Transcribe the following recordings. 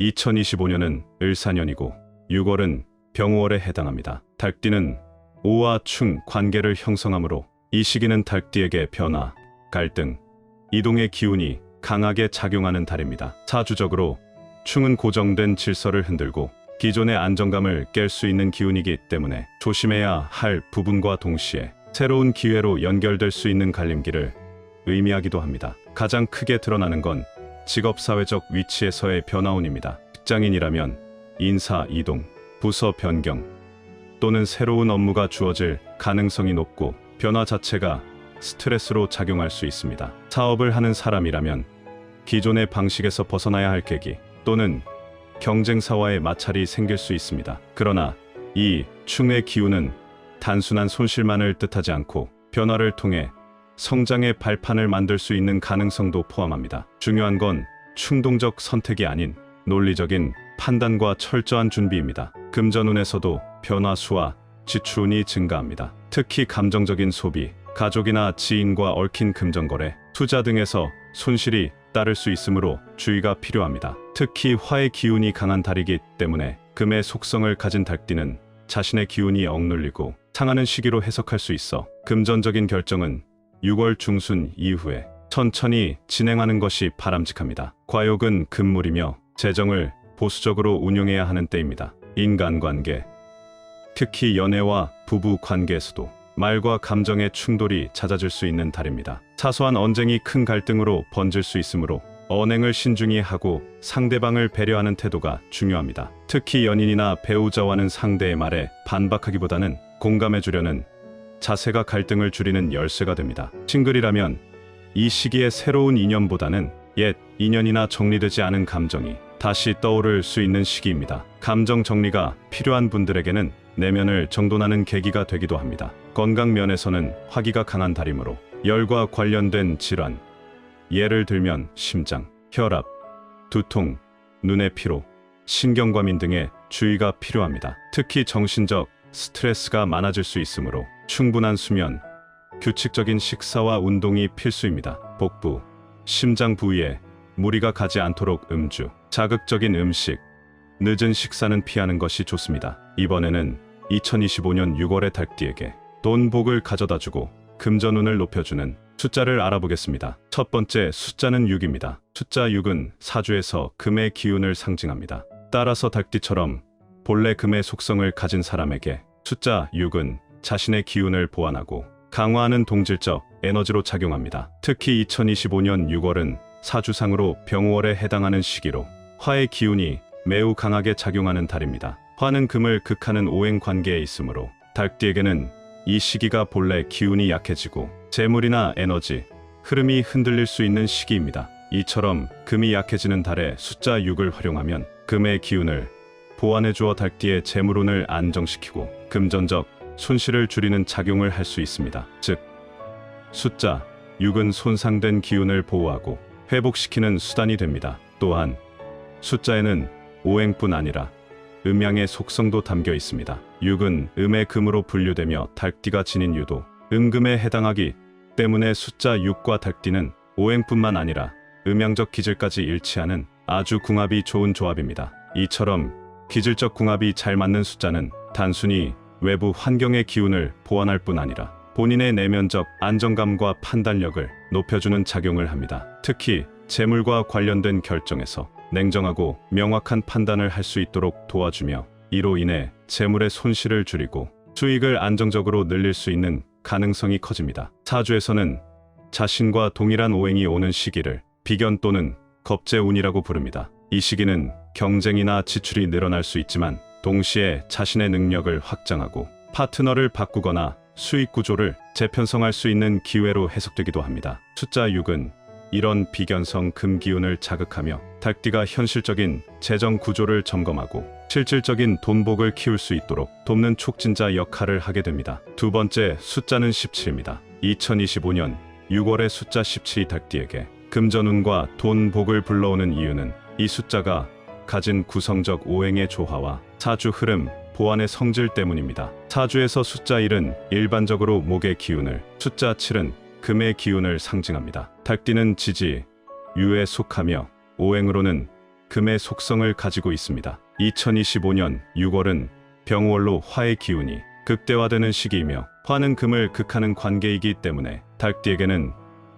2025년은 을사년이고 6월은 병오월에 해당합니다. 달띠는 오와 충 관계를 형성하므로 이 시기는 달띠에게 변화, 갈등, 이동의 기운이 강하게 작용하는 달입니다. 사주적으로 충은 고정된 질서를 흔들고 기존의 안정감을 깰 수 있는 기운이기 때문에 조심해야 할 부분과 동시에 새로운 기회로 연결될 수 있는 갈림길을 의미하기도 합니다. 가장 크게 드러나는 건 직업사회적 위치에서의 변화운입니다. 직장인이라면 인사 이동, 부서 변경 또는 새로운 업무가 주어질 가능성이 높고 변화 자체가 스트레스로 작용할 수 있습니다. 사업을 하는 사람이라면 기존의 방식에서 벗어나야 할 계기 또는 경쟁사와의 마찰이 생길 수 있습니다. 그러나 이 충의 기운은 단순한 손실만을 뜻하지 않고 변화를 통해 성장의 발판을 만들 수 있는 가능성도 포함합니다. 중요한 건 충동적 선택이 아닌 논리적인 판단과 철저한 준비입니다. 금전운에서도 변화수와 지출운이 증가합니다. 특히 감정적인 소비, 가족이나 지인과 얽힌 금전거래, 투자 등에서 손실이 따를 수 있으므로 주의가 필요합니다. 특히 화의 기운이 강한 달이기 때문에 금의 속성을 가진 달띠는 자신의 기운이 억눌리고 상하는 시기로 해석할 수 있어 금전적인 결정은 6월 중순 이후에 천천히 진행하는 것이 바람직합니다. 과욕은 금물이며 재정을 보수적으로 운용해야 하는 때입니다. 인간관계, 특히 연애와 부부 관계에서도 말과 감정의 충돌이 잦아질 수 있는 달입니다. 사소한 언쟁이 큰 갈등으로 번질 수 있으므로 언행을 신중히 하고 상대방을 배려하는 태도가 중요합니다. 특히 연인이나 배우자와는 상대의 말에 반박하기보다는 공감해주려는 자세가 갈등을 줄이는 열쇠가 됩니다. 싱글이라면 이 시기에 새로운 인연보다는 옛 인연이나 정리되지 않은 감정이 다시 떠오를 수 있는 시기입니다. 감정 정리가 필요한 분들에게는 내면을 정돈하는 계기가 되기도 합니다. 건강 면에서는 화기가 강한 달이므로 열과 관련된 질환, 예를 들면 심장, 혈압, 두통, 눈의 피로, 신경과민 등의 주의가 필요합니다. 특히 정신적 스트레스가 많아질 수 있으므로 충분한 수면, 규칙적인 식사와 운동이 필수입니다. 복부, 심장 부위에 무리가 가지 않도록 음주, 자극적인 음식, 늦은 식사는 피하는 것이 좋습니다. 이번에는 2025년 6월의 달띠에게 돈 복을 가져다주고 금전운을 높여주는 숫자를 알아보겠습니다. 첫 번째 숫자는 6입니다. 숫자 6은 사주에서 금의 기운을 상징합니다. 따라서 달띠처럼 본래 금의 속성을 가진 사람에게 숫자 6은 자신의 기운을 보완하고 강화하는 동질적 에너지로 작용합니다. 특히 2025년 6월은 사주상으로 병오월에 해당하는 시기로 화의 기운이 매우 강하게 작용하는 달입니다. 화는 금을 극하는 오행 관계에 있으므로 달띠에게는 이 시기가 본래 기운이 약해지고 재물이나 에너지, 흐름이 흔들릴 수 있는 시기입니다. 이처럼 금이 약해지는 달에 숫자 6을 활용하면 금의 기운을 보완해주어 달띠의 재물운을 안정시키고 금전적 손실을 줄이는 작용을 할 수 있습니다. 즉, 숫자 6은 손상된 기운을 보호하고 회복시키는 수단이 됩니다. 또한 숫자에는 오행뿐 아니라 음양의 속성도 담겨 있습니다. 6은 음의 금으로 분류되며 달띠가 지닌 유도, 음금에 해당하기 때문에 숫자 6과 달띠는 오행뿐만 아니라 음양적 기질까지 일치하는 아주 궁합이 좋은 조합입니다. 이처럼 기질적 궁합이 잘 맞는 숫자는 단순히 외부 환경의 기운을 보완할 뿐 아니라 본인의 내면적 안정감과 판단력을 높여주는 작용을 합니다. 특히 재물과 관련된 결정에서 냉정하고 명확한 판단을 할 수 있도록 도와주며 이로 인해 재물의 손실을 줄이고 수익을 안정적으로 늘릴 수 있는 가능성이 커집니다. 사주에서는 자신과 동일한 오행이 오는 시기를 비견 또는 겁재운이라고 부릅니다. 이 시기는 경쟁이나 지출이 늘어날 수 있지만 동시에 자신의 능력을 확장하고 파트너를 바꾸거나 수익 구조를 재편성할 수 있는 기회로 해석되기도 합니다. 숫자 6은 이런 비견성 금기운을 자극하며 달띠가 현실적인 재정 구조를 점검하고 실질적인 돈복을 키울 수 있도록 돕는 촉진자 역할을 하게 됩니다. 두 번째 숫자는 17입니다. 2025년 6월의 숫자 17이 달띠에게 금전운과 돈복을 불러오는 이유는 이 숫자가 가진 구성적 오행의 조화와 사주 흐름, 보완의 성질 때문입니다. 사주에서 숫자 1은 일반적으로 목의 기운을, 숫자 7은 금의 기운을 상징합니다. 달띠는 지지, 유에 속하며 오행으로는 금의 속성을 가지고 있습니다. 2025년 6월은 병월로 화의 기운이 극대화되는 시기이며 화는 금을 극하는 관계이기 때문에 닭띠에게는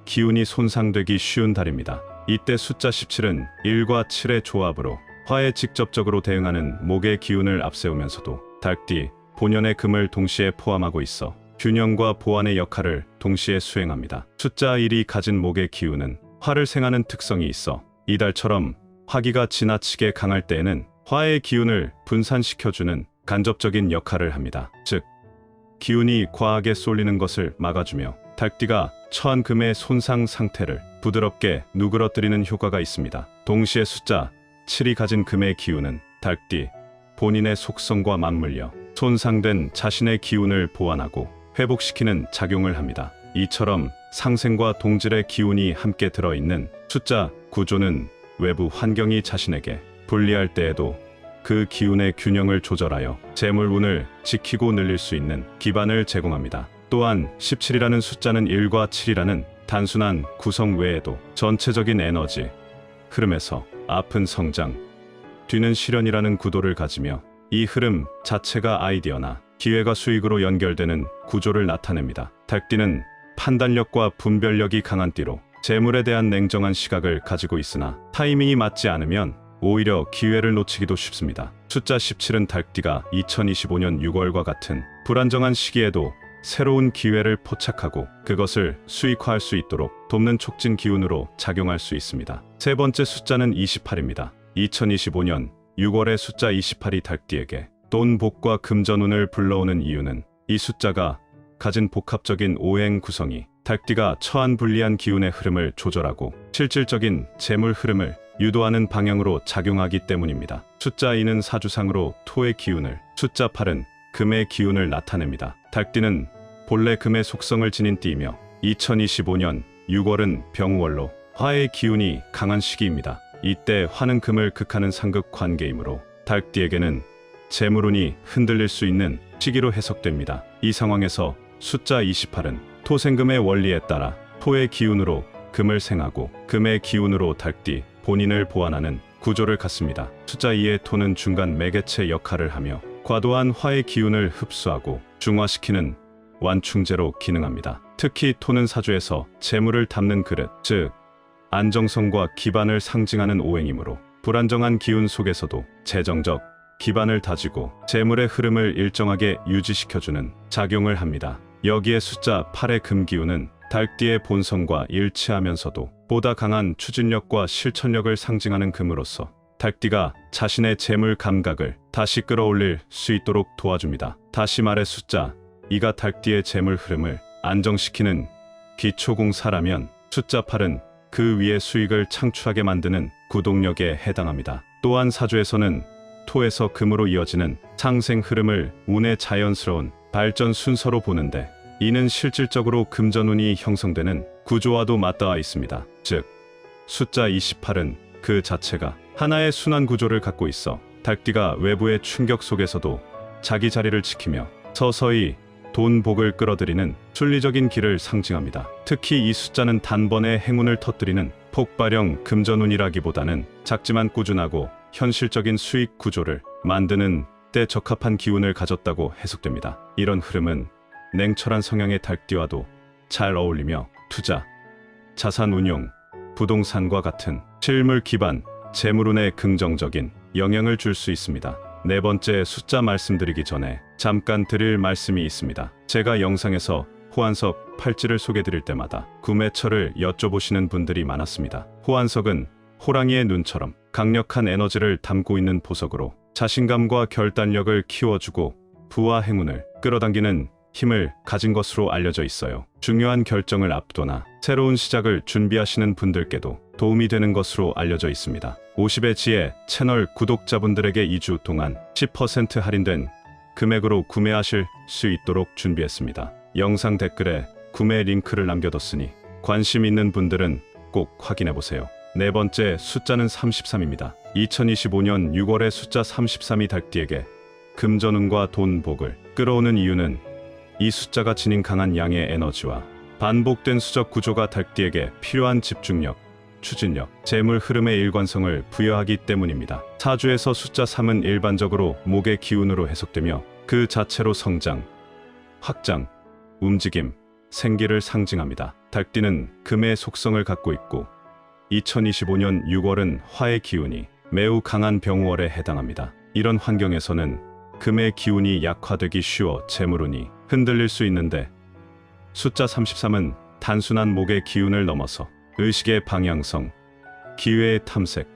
기운이 손상되기 쉬운 달입니다. 이때 숫자 17은 1과 7의 조합으로 화에 직접적으로 대응하는 목의 기운을 앞세우면서도 닭띠 본연의 금을 동시에 포함하고 있어 균형과 보완의 역할을 동시에 수행합니다. 숫자 1이 가진 목의 기운은 화를 생하는 특성이 있어 이 달처럼 화기가 지나치게 강할 때에는 화의 기운을 분산시켜주는 간접적인 역할을 합니다. 즉, 기운이 과하게 쏠리는 것을 막아주며 닭띠가 처한 금의 손상 상태를 부드럽게 누그러뜨리는 효과가 있습니다. 동시에 숫자 7이 가진 금의 기운은 닭띠 본인의 속성과 맞물려 손상된 자신의 기운을 보완하고 회복시키는 작용을 합니다. 이처럼 상생과 동질의 기운이 함께 들어있는 숫자 구조는 외부 환경이 자신에게 불리할 때에도 그 기운의 균형을 조절하여 재물운을 지키고 늘릴 수 있는 기반을 제공합니다. 또한 17이라는 숫자는 1과 7이라는 단순한 구성 외에도 전체적인 에너지, 흐름에서 아픈 성장, 뒤는 실현이라는 구도를 가지며 이 흐름 자체가 아이디어나 기회가 수익으로 연결되는 구조를 나타냅니다. 닭띠는 판단력과 분별력이 강한 띠로 재물에 대한 냉정한 시각을 가지고 있으나 타이밍이 맞지 않으면 오히려 기회를 놓치기도 쉽습니다. 숫자 17은 닭띠가 2025년 6월과 같은 불안정한 시기에도 새로운 기회를 포착하고 그것을 수익화할 수 있도록 돕는 촉진 기운으로 작용할 수 있습니다. 세 번째 숫자는 28입니다. 2025년 6월의 숫자 28이 닭띠에게 돈 복과 금전운을 불러오는 이유는 이 숫자가 가진 복합적인 오행 구성이 닭띠가 처한 불리한 기운의 흐름을 조절하고 실질적인 재물 흐름을 유도하는 방향으로 작용하기 때문입니다. 숫자 2는 사주상으로 토의 기운을, 숫자 8은 금의 기운을 나타냅니다. 닭띠는 본래 금의 속성을 지닌 띠이며 2025년 6월은 병월로 화의 기운이 강한 시기입니다. 이때 화는 금을 극하는 상극 관계이므로 닭띠에게는 재물운이 흔들릴 수 있는 시기로 해석됩니다. 이 상황에서 숫자 28은 토생금의 원리에 따라 토의 기운으로 금을 생하고 금의 기운으로 닭띠 본인을 보완하는 구조를 갖습니다. 숫자 2의 토는 중간 매개체 역할을 하며 과도한 화의 기운을 흡수하고 중화시키는 완충제로 기능합니다. 특히 토는 사주에서 재물을 담는 그릇, 즉 안정성과 기반을 상징하는 오행이므로 불안정한 기운 속에서도 재정적 기반을 다지고 재물의 흐름을 일정하게 유지시켜주는 작용을 합니다. 여기에 숫자 8의 금기운은 닭띠의 본성과 일치하면서도 보다 강한 추진력과 실천력을 상징하는 금으로서 닭띠가 자신의 재물 감각을 다시 끌어올릴 수 있도록 도와줍니다. 다시 말해 숫자 2가 닭띠의 재물 흐름을 안정시키는 기초공사라면 숫자 8은 그 위에 수익을 창출하게 만드는 구동력에 해당합니다. 또한 사주에서는 토에서 금으로 이어지는 상생 흐름을 운의 자연스러운 발전 순서로 보는데 이는 실질적으로 금전운이 형성되는 구조와도 맞닿아 있습니다. 즉, 숫자 28은 그 자체가 하나의 순환 구조를 갖고 있어 닭띠가 외부의 충격 속에서도 자기 자리를 지키며 서서히 돈 복을 끌어들이는 순리적인 길을 상징합니다. 특히 이 숫자는 단번에 행운을 터뜨리는 폭발형 금전운이라기보다는 작지만 꾸준하고 현실적인 수익 구조를 만드는 때 적합한 기운을 가졌다고 해석됩니다. 이런 흐름은 냉철한 성향의 닭띠와도 잘 어울리며 투자, 자산 운용, 부동산과 같은 실물 기반 재물운에 긍정적인 영향을 줄 수 있습니다. 네 번째 숫자 말씀드리기 전에 잠깐 드릴 말씀이 있습니다. 제가 영상에서 호환석 팔찌를 소개드릴 때마다 구매처를 여쭤보시는 분들이 많았습니다. 호환석은 호랑이의 눈처럼 강력한 에너지를 담고 있는 보석으로 자신감과 결단력을 키워주고 부와 행운을 끌어당기는 힘을 가진 것으로 알려져 있어요. 중요한 결정을 앞두거나 새로운 시작을 준비하시는 분들께도 도움이 되는 것으로 알려져 있습니다. 50의 지혜 채널 구독자분들에게 2주 동안 10% 할인된 금액으로 구매하실 수 있도록 준비했습니다. 영상 댓글에 구매 링크를 남겨뒀으니 관심 있는 분들은 꼭 확인해보세요. 네 번째 숫자는 33입니다. 2025년 6월의 숫자 33이 닭띠에게 금전운과 돈 복을 끌어오는 이유는 이 숫자가 지닌 강한 양의 에너지와 반복된 수적 구조가 닭띠에게 필요한 집중력, 추진력, 재물 흐름의 일관성을 부여하기 때문입니다. 사주에서 숫자 3은 일반적으로 목의 기운으로 해석되며 그 자체로 성장, 확장, 움직임, 생기를 상징합니다. 닭띠는 금의 속성을 갖고 있고 2025년 6월은 화의 기운이 매우 강한 병월에 해당합니다. 이런 환경에서는 금의 기운이 약화되기 쉬워 재물운이 흔들릴 수 있는데 숫자 33은 단순한 목의 기운을 넘어서 의식의 방향성, 기회의 탐색,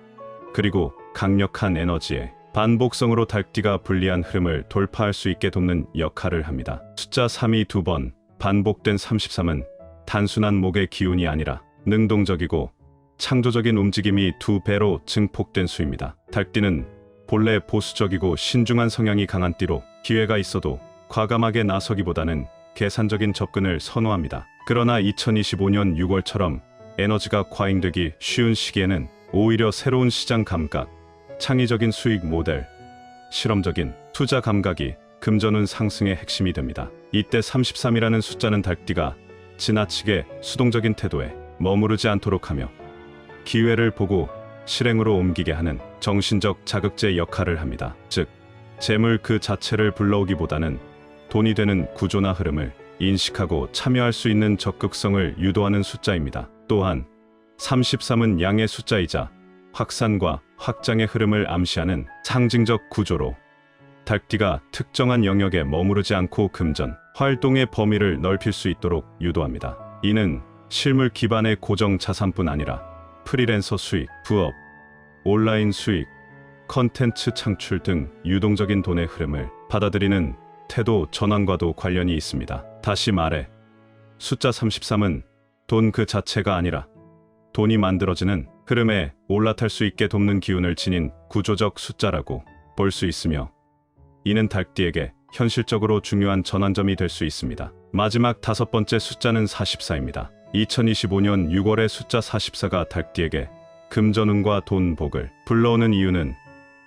그리고 강력한 에너지의 반복성으로 닭띠가 불리한 흐름을 돌파할 수 있게 돕는 역할을 합니다. 숫자 3이 2번 반복된 33은 단순한 목의 기운이 아니라 능동적이고 창조적인 움직임이 2배로 증폭된 수입니다. 닭띠는 본래 보수적이고 신중한 성향이 강한 띠로 기회가 있어도 과감하게 나서기보다는 계산적인 접근을 선호합니다. 그러나 2025년 6월처럼 에너지가 과잉되기 쉬운 시기에는 오히려 새로운 시장 감각, 창의적인 수익 모델, 실험적인 투자 감각이 금전운 상승의 핵심이 됩니다. 이때 33이라는 숫자는 닭띠가 지나치게 수동적인 태도에 머무르지 않도록 하며 기회를 보고 실행으로 옮기게 하는 정신적 자극제 역할을 합니다. 즉, 재물 그 자체를 불러오기보다는 돈이 되는 구조나 흐름을 인식하고 참여할 수 있는 적극성을 유도하는 숫자입니다. 또한 33은 양의 숫자이자 확산과 확장의 흐름을 암시하는 상징적 구조로 닭띠가 특정한 영역에 머무르지 않고 금전, 활동의 범위를 넓힐 수 있도록 유도합니다. 이는 실물 기반의 고정 자산뿐 아니라 프리랜서 수익, 부업, 온라인 수익, 컨텐츠 창출 등 유동적인 돈의 흐름을 받아들이는 태도 전환과도 관련이 있습니다. 다시 말해 숫자 33은 돈 그 자체가 아니라 돈이 만들어지는 흐름에 올라탈 수 있게 돕는 기운을 지닌 구조적 숫자라고 볼 수 있으며 이는 닭띠에게 현실적으로 중요한 전환점이 될 수 있습니다. 마지막 5번째 숫자는 44입니다. 2025년 6월의 숫자 44가 닭띠에게 금전운과 돈 복을 불러오는 이유는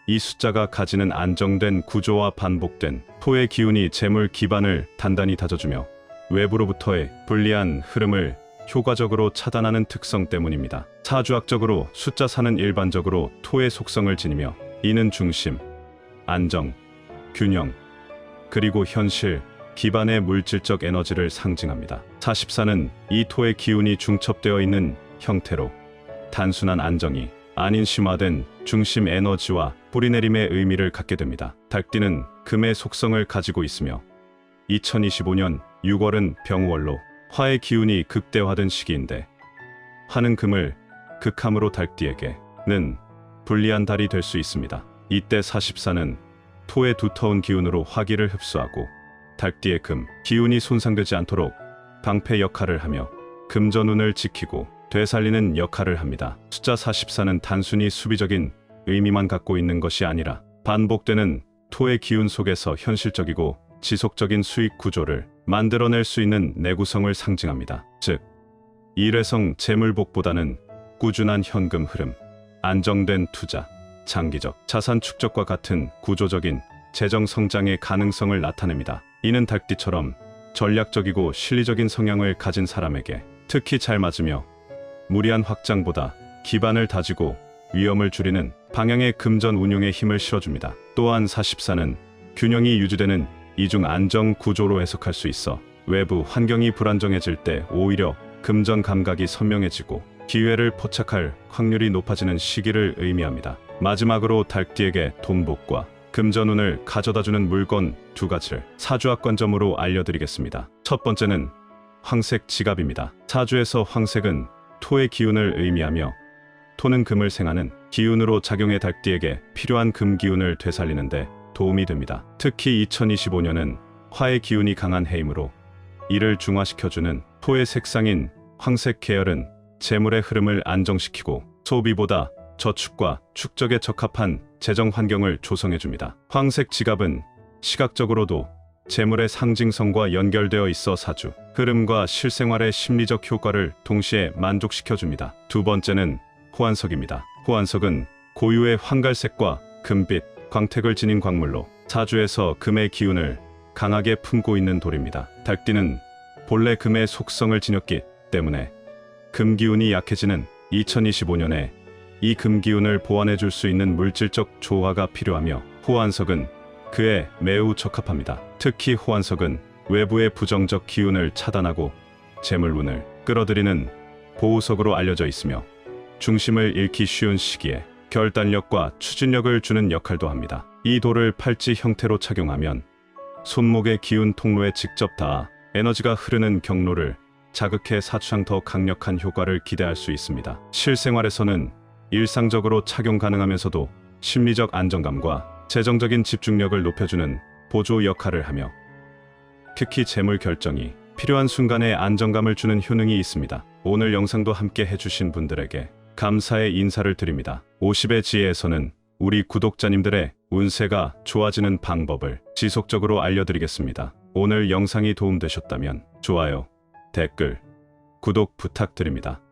이 숫자가 가지는 안정된 구조와 반복된 토의 기운이 재물 기반을 단단히 다져주며 외부로부터의 불리한 흐름을 효과적으로 차단하는 특성 때문입니다. 사주학적으로 숫자 4는 일반적으로 토의 속성을 지니며 이는 중심, 안정, 균형, 그리고 현실, 기반의 물질적 에너지를 상징합니다. 44는 이 토의 기운이 중첩되어 있는 형태로 단순한 안정이 아닌 심화된 중심 에너지와 뿌리내림의 의미를 갖게 됩니다. 닭띠는 금의 속성을 가지고 있으며 2025년 6월은 병월로 화의 기운이 극대화된 시기인데 화는 금을 극함으로 닭띠에게는 불리한 달이 될 수 있습니다. 이때 44는 토의 두터운 기운으로 화기를 흡수하고 닭띠의 금, 기운이 손상되지 않도록 방패 역할을 하며 금전운을 지키고 되살리는 역할을 합니다. 숫자 44는 단순히 수비적인 의미만 갖고 있는 것이 아니라 반복되는 토의 기운 속에서 현실적이고 지속적인 수익 구조를 만들어낼 수 있는 내구성을 상징합니다. 즉, 일회성 재물복보다는 꾸준한 현금 흐름, 안정된 투자, 장기적 자산 축적과 같은 구조적인 재정 성장의 가능성을 나타냅니다. 이는 닭띠처럼 전략적이고 실리적인 성향을 가진 사람에게 특히 잘 맞으며 무리한 확장보다 기반을 다지고 위험을 줄이는 방향의 금전 운용에 힘을 실어줍니다. 또한 44는 균형이 유지되는 이중 안정 구조로 해석할 수 있어 외부 환경이 불안정해질 때 오히려 금전 감각이 선명해지고 기회를 포착할 확률이 높아지는 시기를 의미합니다. 마지막으로 닭띠에게 돈복과 금전운을 가져다주는 물건 2가지를 사주학 관점으로 알려드리겠습니다. 첫 번째는 황색 지갑입니다. 사주에서 황색은 토의 기운을 의미하며 토는 금을 생하는 기운으로 작용해 닭띠에게 필요한 금 기운을 되살리는데 도움이 됩니다. 특히 2025년은 화의 기운이 강한 해이므로 이를 중화시켜주는 토의 색상인 황색 계열은 재물의 흐름을 안정시키고 소비보다 저축과 축적에 적합한 재정 환경을 조성해줍니다. 황색 지갑은 시각적으로도 재물의 상징성과 연결되어 있어 사주, 흐름과 실생활의 심리적 효과를 동시에 만족시켜줍니다. 두 번째는 호환석입니다. 호환석은 고유의 황갈색과 금빛, 광택을 지닌 광물로 사주에서 금의 기운을 강하게 품고 있는 돌입니다. 닭띠는 본래 금의 속성을 지녔기 때문에 금 기운이 약해지는 2025년에 이 금기운을 보완해 줄 수 있는 물질적 조화가 필요하며 호환석은 그에 매우 적합합니다. 특히 호환석은 외부의 부정적 기운을 차단하고 재물운을 끌어들이는 보호석으로 알려져 있으며 중심을 잃기 쉬운 시기에 결단력과 추진력을 주는 역할도 합니다. 이 돌을 팔찌 형태로 착용하면 손목의 기운 통로에 직접 닿아 에너지가 흐르는 경로를 자극해 사주상 더 강력한 효과를 기대할 수 있습니다. 실생활에서는 일상적으로 착용 가능하면서도 심리적 안정감과 재정적인 집중력을 높여주는 보조 역할을 하며 특히 재물 결정이 필요한 순간에 안정감을 주는 효능이 있습니다. 오늘 영상도 함께 해주신 분들에게 감사의 인사를 드립니다. 50의 지혜에서는 우리 구독자님들의 운세가 좋아지는 방법을 지속적으로 알려드리겠습니다. 오늘 영상이 도움되셨다면 좋아요, 댓글, 구독 부탁드립니다.